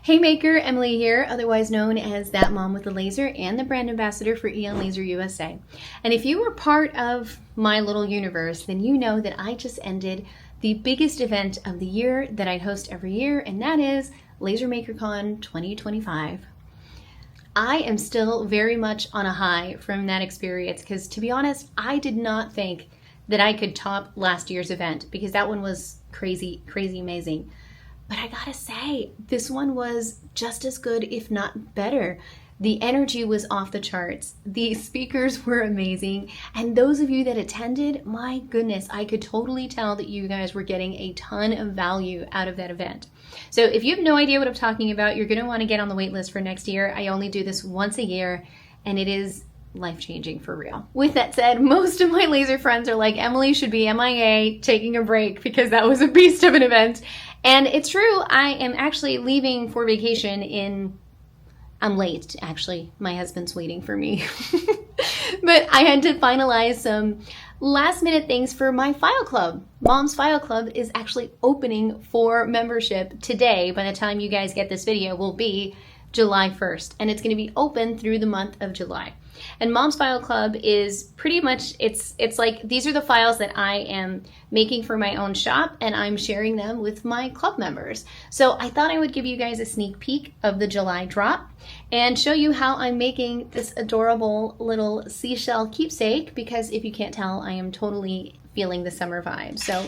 Hey Maker, Emily here, otherwise known as That Mom with the Laser and the brand ambassador for Eon Laser USA. And if you were part of my little universe, then you know that I just ended the biggest event of the year that I host every year, and that is Laser MakerCon 2025. I am still very much on a high from that experience because, to be honest, I did not think that I could top last year's event because that one was crazy, crazy amazing. But I gotta say, this one was just as good, if not better. The energy was off the charts. The speakers were amazing. And those of you that attended, my goodness, I could totally tell that you guys were getting a ton of value out of that event. So if you have no idea what I'm talking about, you're gonna wanna get on the wait list for next year. I only do this once a year, and it is life-changing for real. With that said, most of my laser friends are like, Emily should be MIA, taking a break because that was a beast of an event. And it's true, I am actually leaving for vacation I'm late, actually. My husband's waiting for me. But I had to finalize some last minute things for my file club. Mom's File Club is actually opening for membership today. By the time you guys get this video, will be July 1st, and it's going to be open through the month of July. And Mom's File Club is pretty much, it's like these are the files that I am making for my own shop, and I'm sharing them with my club members. So I thought I would give you guys a sneak peek of the July drop and show you how I'm making this adorable little seashell keepsake, because if you can't tell, I am totally feeling the summer vibe. So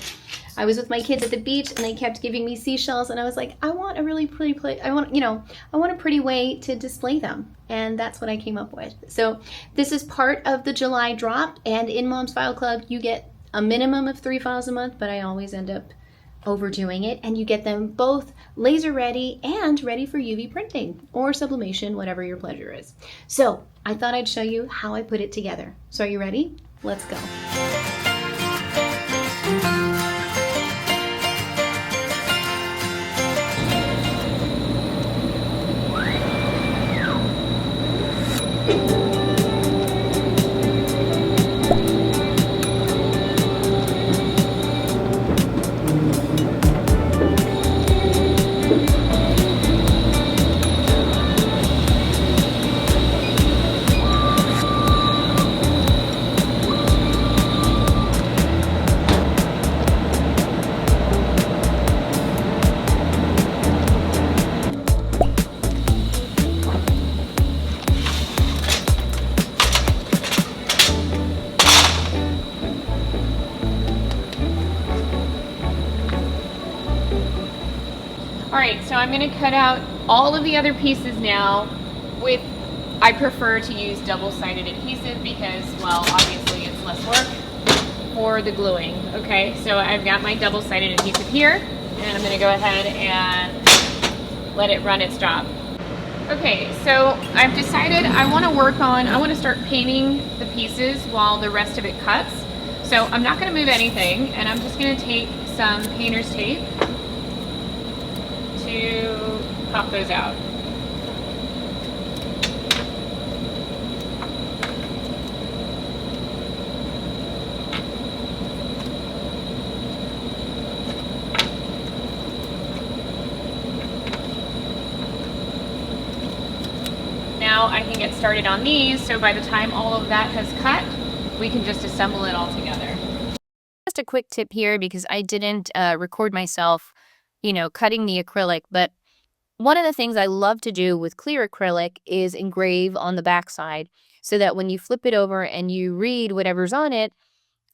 I was with my kids at the beach and they kept giving me seashells, and I was like, I want a really pretty I want a pretty way to display them. And that's what I came up with. So this is part of the July drop, and in Mom's File Club, you get a minimum of 3 files a month, but I always end up overdoing it, and you get them both laser ready and ready for UV printing or sublimation, whatever your pleasure is. So I thought I'd show you how I put it together. So are you ready? Let's go. Alright, so I'm going to cut out all of the other pieces now with, I prefer to use double-sided adhesive because, well, obviously it's less work for the gluing. Okay, so I've got my double-sided adhesive here, and I'm going to go ahead and let it run its job. Okay, so I've decided I want to start painting the pieces while the rest of it cuts. So I'm not going to move anything, and I'm just going to take some painter's tape to pop those out. Now I can get started on these, so by the time all of that has cut, we can just assemble it all together. Just a quick tip here, because I didn't record myself cutting the acrylic, but one of the things I love to do with clear acrylic is engrave on the backside so that when you flip it over and you read whatever's on it,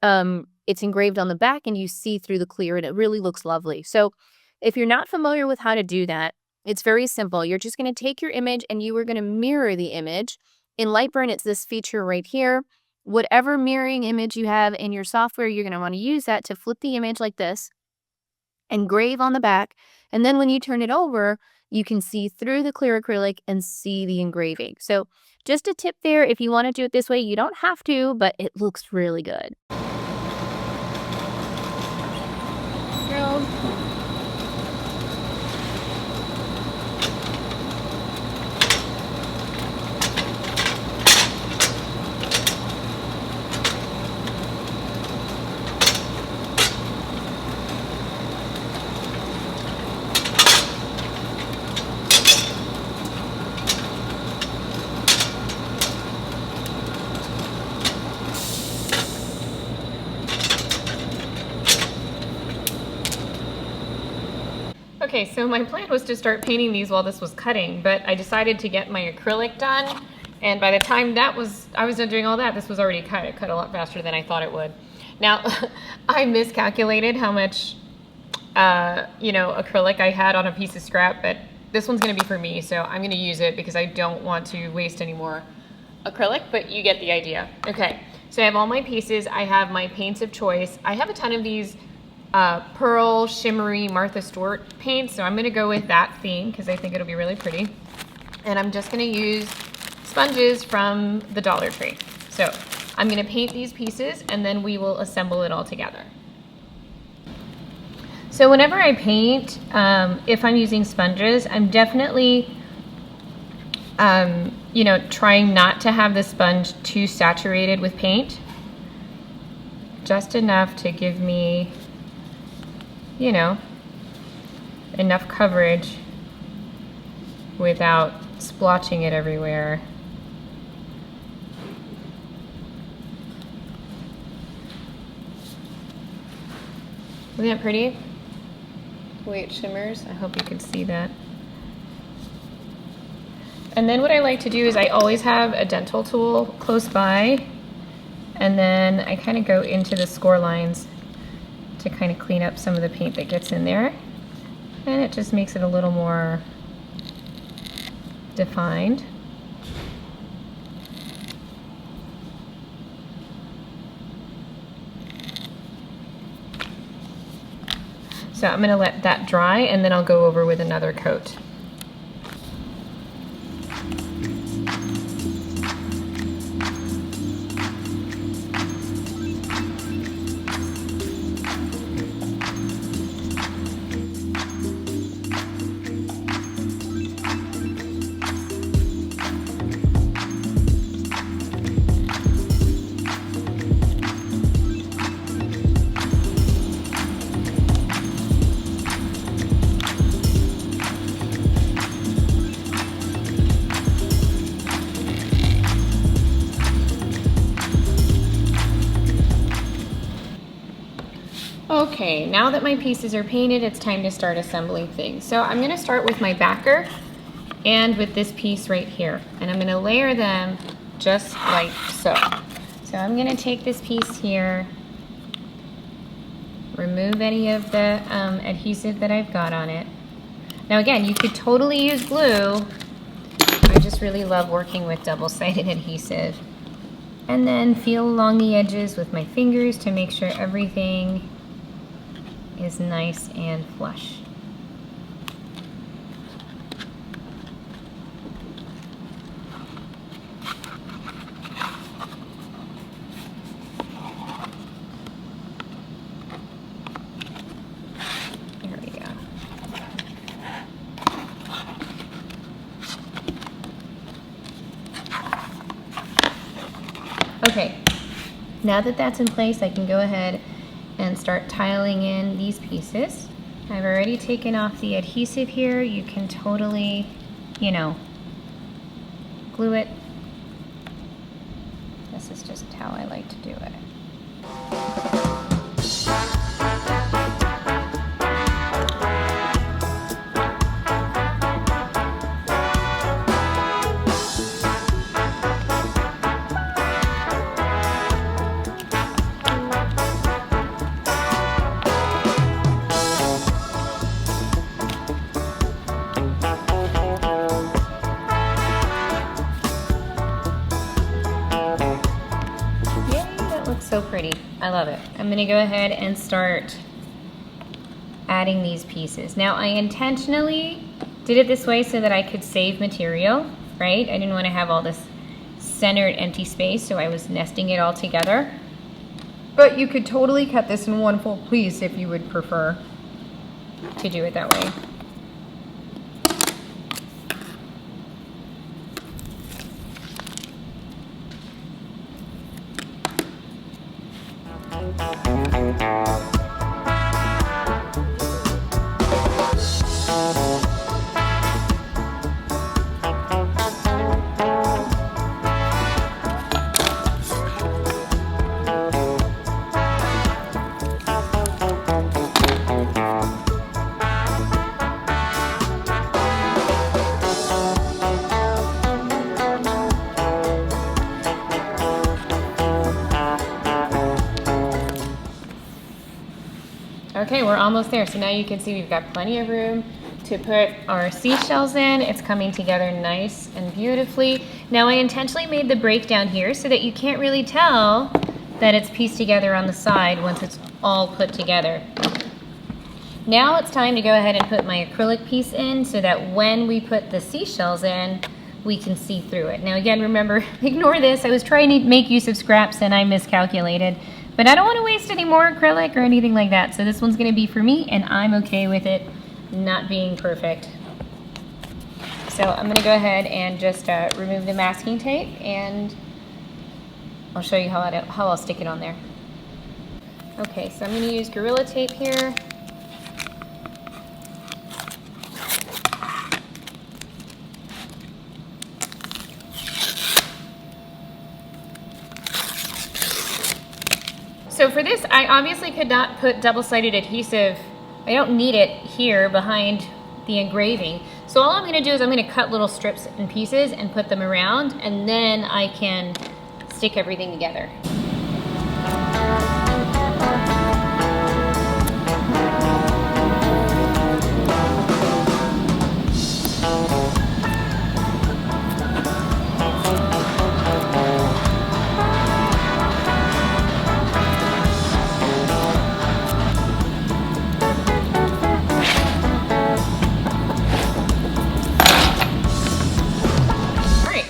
it's engraved on the back and you see through the clear, and it really looks lovely. So if you're not familiar with how to do that, it's very simple. You're just going to take your image and you are going to mirror the image. In Lightburn, it's this feature right here. Whatever mirroring image you have in your software, you're going to want to use that to flip the image like this, engrave on the back, and then when you turn it over, you can see through the clear acrylic and see the engraving. So just a tip there, if you want to do it this way, you don't have to, but it looks really good. Okay, so my plan was to start painting these while this was cutting, but I decided to get my acrylic done, and by the time I was done doing all that, this was already cut. It cut a lot faster than I thought it would. Now, I miscalculated how much, acrylic I had on a piece of scrap, but this one's gonna be for me, so I'm gonna use it because I don't want to waste any more acrylic, but you get the idea. Okay, so I have all my pieces. I have my paints of choice. I have a ton of these pearl shimmery Martha Stewart paints, so I'm gonna go with that theme because I think it'll be really pretty. And I'm just gonna use sponges from the Dollar Tree. So I'm gonna paint these pieces and then we will assemble it all together. So whenever I paint, if I'm using sponges, I'm definitely trying not to have the sponge too saturated with paint. Just enough to give me, enough coverage without splotching it everywhere. Isn't that pretty? The way it shimmers. I hope you can see that. And then what I like to do is I always have a dental tool close by, and then I kind of go into the score lines to kind of clean up some of the paint that gets in there, and it just makes it a little more defined. So I'm going to let that dry and then I'll go over with another coat. Okay, now that my pieces are painted, it's time to start assembling things. So I'm gonna start with my backer and with this piece right here. And I'm gonna layer them just like so. So I'm gonna take this piece here, remove any of the adhesive that I've got on it. Now again, you could totally use glue. I just really love working with double-sided adhesive. And then feel along the edges with my fingers to make sure everything is nice and flush. There we go. Okay, now that that's in place, I can go ahead and start tiling in these pieces. I've already taken off the adhesive here. You can totally, glue it. This is just how I like to do it. So pretty. I love it. I'm going to go ahead and start adding these pieces. Now I intentionally did it this way so that I could save material, right? I didn't want to have all this centered empty space, so I was nesting it all together. But you could totally cut this in one full piece if you would prefer to do it that way. Okay, we're almost there. So now you can see we've got plenty of room to put our seashells in. It's coming together nice and beautifully. Now I intentionally made the breakdown here so that you can't really tell that it's pieced together on the side once it's all put together. Now it's time to go ahead and put my acrylic piece in so that when we put the seashells in, we can see through it. Now again, remember, ignore this. I was trying to make use of scraps and I miscalculated, but I don't want to waste any more acrylic or anything like that. So this one's going to be for me and I'm okay with it not being perfect. So I'm going to go ahead and just remove the masking tape and I'll show you how I'll stick it on there. Okay, so I'm going to use Gorilla Tape here. So for this, I obviously could not put double-sided adhesive. I don't need it here behind the engraving. So all I'm gonna do is I'm gonna cut little strips and pieces and put them around, and then I can stick everything together.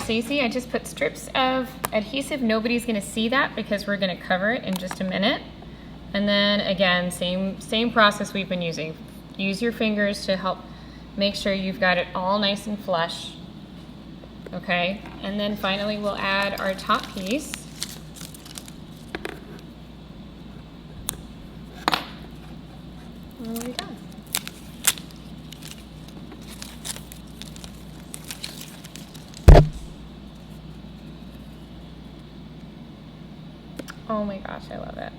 So you see I just put strips of adhesive. Nobody's gonna see that because we're gonna cover it in just a minute. And then again, same process we've been using. Use your fingers to help make sure you've got it all nice and flush. Okay, and then finally we'll add our top piece. And we're done. Oh my gosh, I love it.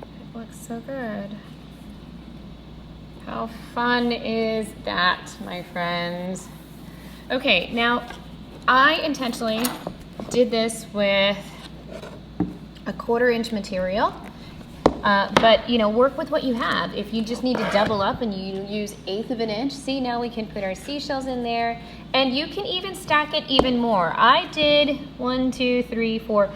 It looks so good. How fun is that, my friends? Okay, now I intentionally did this with a 1/4 inch material, but you know, work with what you have. If you just need to double up and you use 1/8 of an inch, see, now we can put our seashells in there, and you can even stack it even more. I did 1, 2, 3, 4,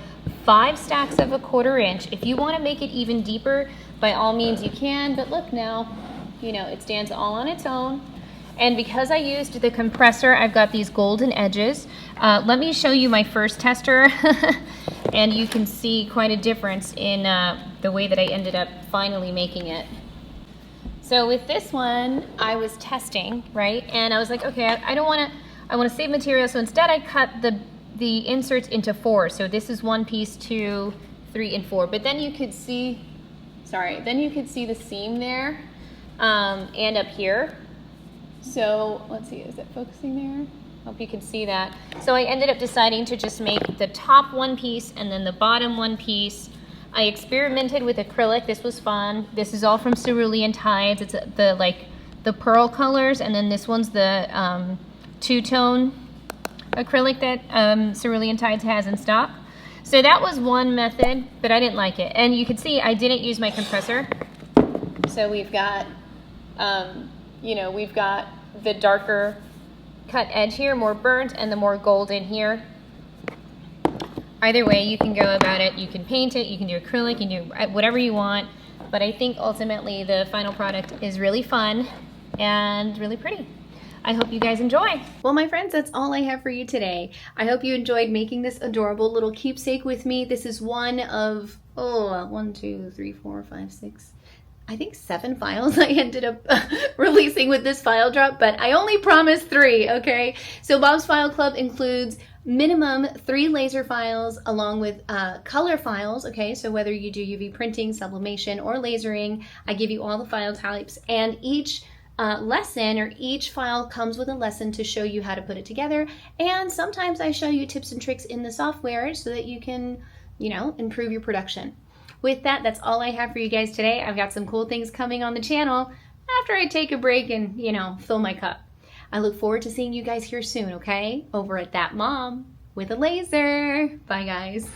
5 stacks of a 1/4 inch. If you want to make it even deeper, by all means you can, but look now, you know, it stands all on its own. And because I used the compressor, I've got these golden edges. Let me show you my first tester and you can see quite a difference in the way that I ended up finally making it. So with this one, I was testing, right? And I was like, okay, I want to save material, so instead I cut the inserts into 4. So this is 1 piece, 2, 3, and 4. But then you could see, then you could see the seam there and up here. So let's see, is it focusing there? Hope you can see that. So I ended up deciding to just make the top 1 piece and then the bottom 1 piece. I experimented with acrylic. This was fun. This is all from Cerulean Tides. It's the pearl colors, and then this one's the two-tone acrylic that Cerulean Tides has in stock. So that was one method, but I didn't like it. And you can see I didn't use my compressor. So we've got, you know, we've got the darker cut edge here, more burnt, and the more golden here. Either way, you can go about it. You can paint it, you can do acrylic, you can do whatever you want. But I think ultimately the final product is really fun and really pretty. I hope you guys enjoy. Well, my friends, that's all I have for you today. I hope you enjoyed making this adorable little keepsake with me. This is one of, 1, 2, 3, 4, 5, 6, I think 7 files I ended up releasing with this file drop, but I only promised 3, okay? So Bob's File Club includes minimum 3 laser files along with color files, okay? So whether you do UV printing, sublimation, or lasering, I give you all the file types, and each lesson or each file comes with a lesson to show you how to put it together. And sometimes I show you tips and tricks in the software so that you can, you know, improve your production. With that, that's all I have for you guys today. I've got some cool things coming on the channel after I take a break and, you know, fill my cup. I look forward to seeing you guys here soon, okay? Over at That Mom with a Laser. Bye, guys.